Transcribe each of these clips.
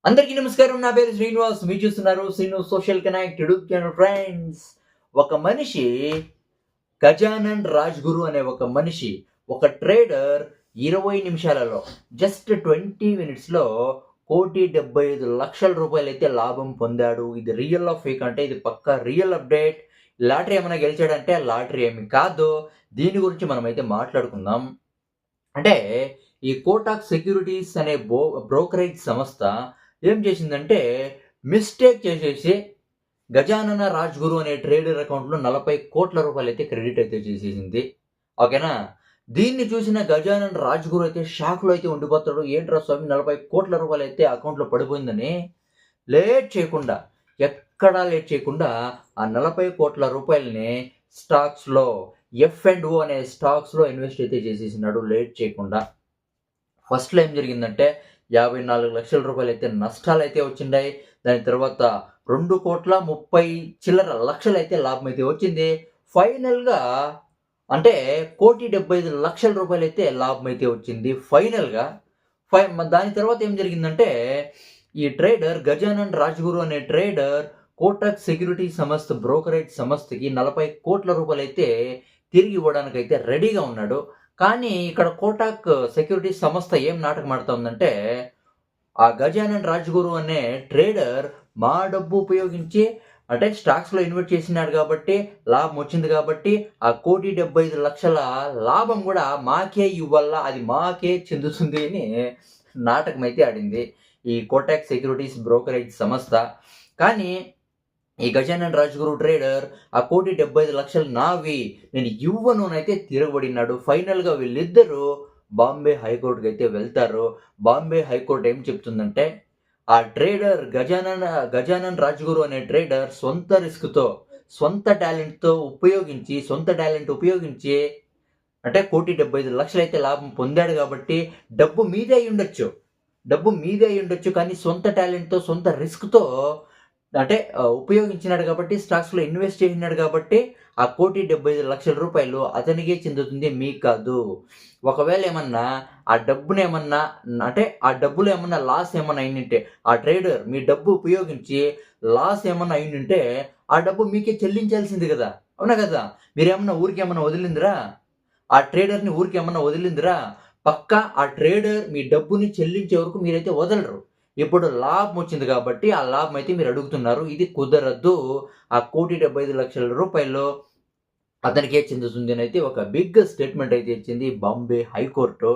అందరికీ నమస్కారం. నా పేరు శ్రీనివాస్. మీరు చూస్తున్నారు Srinu social connect YouTube channel. Friends, ఒక మనిషి గజానన్ రాజ్‌గురు అనే ఒక మనిషి, ఒక ట్రేడర్ 20 నిమిషాలలో జస్ట్ 20 మినిట్స్‌లో ₹1,75,00,000 లాభం పొందాడు. ఇది రియలా ఫేక్ అంటే ఇది పక్కా రియల్ అప్డేట్. లాటరీ ఏమైనా గెలిచాడంటే లాటరీ ఏమి కాదు. దీని గురించి మనమైతే మాట్లాడుకుందాం. అంటే ఈ కోటాక్ సెక్యూరిటీస్ అనే బ్రోకరేజ్ సంస్థ ఏం చేసిందంటే మిస్టేక్ చేసేసి గజానన రాజ్‌గురు అనే ట్రేడర్ అకౌంట్‌లో ₹40,00,00,000 అయితే క్రెడిట్ అయితే చేసేసింది. ఓకేనా? దీన్ని చూసిన గజానన్ రాజ్‌గురు అయితే షాక్‌లో అయితే ఉండిపోతాడు. ఏంట్రా స్వామి ₹40,00,00,000 అయితే అకౌంట్‌లో పడిపోయిందని లేట్ చేయకుండా, ఎక్కడా లేట్ చేయకుండా ఆ ₹40,00,00,000ని స్టాక్స్‌లో ఎఫ్ అండ్ ఓ అనే స్టాక్స్‌లో ఇన్వెస్ట్ అయితే చేసేసినాడు లేట్ చేయకుండా. ఫస్ట్‌లో ఏం జరిగిందంటే ₹54,00,000 అయితే నష్టాలైతే వచ్చిండాయి. దాని తర్వాత 2,30,00,000 అయితే లాభం అయితే వచ్చింది. ఫైనల్‌గా అంటే ₹1,75,00,000 అయితే లాభం అయితే వచ్చింది ఫైనల్‌గా. దాని తర్వాత ఏం జరిగిందంటే ఈ ట్రేడర్ గజానన్ రాజ్‌గురు అనే ట్రేడర్ కోటక్ సెక్యూరిటీ సంస్థ బ్రోకరేజ్ సంస్థకి ₹40,00,00,000 అయితే తిరిగి ఇవ్వడానికైతే రెడీగా ఉన్నాడు. కానీ ఇక్కడ కోటాక్ సెక్యూరిటీ సంస్థ ఏం నాటకం ఆడుతా ఉందంటే, ఆ గజానన్ రాజ్‌గురు అనే ట్రేడర్ మా డబ్బు ఉపయోగించి అంటే స్టాక్స్‌లో ఇన్వెస్ట్ చేసినాడు కాబట్టి, లాభం వచ్చింది కాబట్టి, ఆ 1,75,00,000 లాభం గూడా మాకే ఇవ్వాల, అది మాకే చెందుతుంది అని నాటకం అయితే ఆడింది. ఈ కోటాక్ సెక్యూరిటీస్ బ్రోకరేజ్ సంస్థ. కానీ ఈ గజానన్ రాజ్‌గురు ట్రేడర్ ఆ 1,75,00,000 నావి, నేను ఇవ్వను అనైతే తిరగబడినాడు. ఫైనల్‌గా వీళ్ళిద్దరూ బాంబే హైకోర్ట్‌కైతే వెళ్తారు. బాంబే హైకోర్ట్ ఏం చెప్తుందంటే, ఆ ట్రేడర్ గజానన్ రాజ్‌గురు అనే ట్రేడర్ సొంత రిస్క్‌తో, సొంత టాలెంట్‌తో సొంత టాలెంట్ ఉపయోగించి అంటే 1,75,00,000 అయితే లాభం పొందాడు కాబట్టి డబ్బు మీదే అయ్యుండొచ్చు. డబ్బు మీదే అయ్యుండొచ్చు. కానీ సొంత టాలెంట్‌తో, సొంత రిస్క్‌తో అంటే ఉపయోగించినాడు కాబట్టి, స్టాక్స్‌లో ఇన్వెస్ట్ చేసినాడు కాబట్టి, ఆ ₹1,75,00,000 అతనికే చెందుతుంది. మీకు కాదు. ఒకవేళ ఏమన్నా ఆ డబ్బునేమన్నా అంటే ఆ డబ్బులో ఏమన్నా లాస్ ఏమన్నా అయిండుంటే, ఆ ట్రేడర్ మీ డబ్బు ఉపయోగించి లాస్ ఏమన్నా అయిండుంటే, ఆ డబ్బు మీకే చెల్లించాల్సింది గదా! అవునా గదా! మీరేమన్నా ఊరికేమన్నా వదిలిందిరా? ఆ ట్రేడర్‌ని ఊరికేమన్నా వదిలిందిరా? పక్కా ఆ ట్రేడర్ మీ డబ్బుని చెల్లించే వరకు మీరైతే వదలరు. ఇప్పుడు లాభం వచ్చింది కాబట్టి, ఆ లాభం అయితే మీరు అడుగుతున్నారు. ఇది కుదరదు. ఆ ₹1,75,00,000 అతనికే చెందుతుంది అనైతే ఒక బిగ్ స్టేట్‌మెంట్ అయితే ఇచ్చింది బాంబే హైకోర్టు.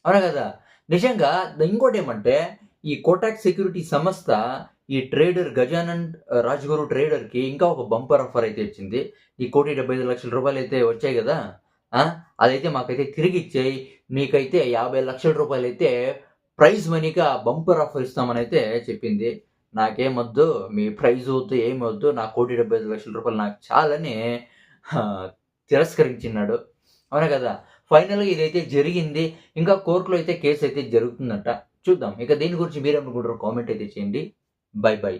అవునా గదా! నిజంగా ఇంకోటేమంటే, ఈ కోటాక్ సెక్యూరిటీ సంస్థ ఈ ట్రేడర్ గజానన్ రాజ్‌గురు ట్రేడర్‌కి ఇంకా ఒక బంపర్ ఆఫర్ అయితే ఇచ్చింది. ఈ ₹1,75,00,000 అయితే వచ్చాయి గదా! ఆ! అదైతే మాకైతే తిరిగిచ్చేయి. నీకైతే ₹50,00,000 అయితే ప్రైజ్ మనీగా బంపర్ ఆఫర్ ఇస్తామనైతే చెప్పింది. నాకేమొద్దు, మీ ప్రైజ్ వద్దు, ఏమొద్దు. నాకు ₹1,75,00,000 నాకు చాలని ఆహ్, తిరస్కరించినాడు. అవునా గదా! ఫైనల్‌గా ఇదైతే జరిగింది. ఇంకా కోర్ట్‌లో అయితే కేస్ అయితే జరుగుతుందంట. చూద్దాం. ఇక దీని గురించి మీరేమనుకుంటారో కామెంట్ అయితే చేయండి. బై.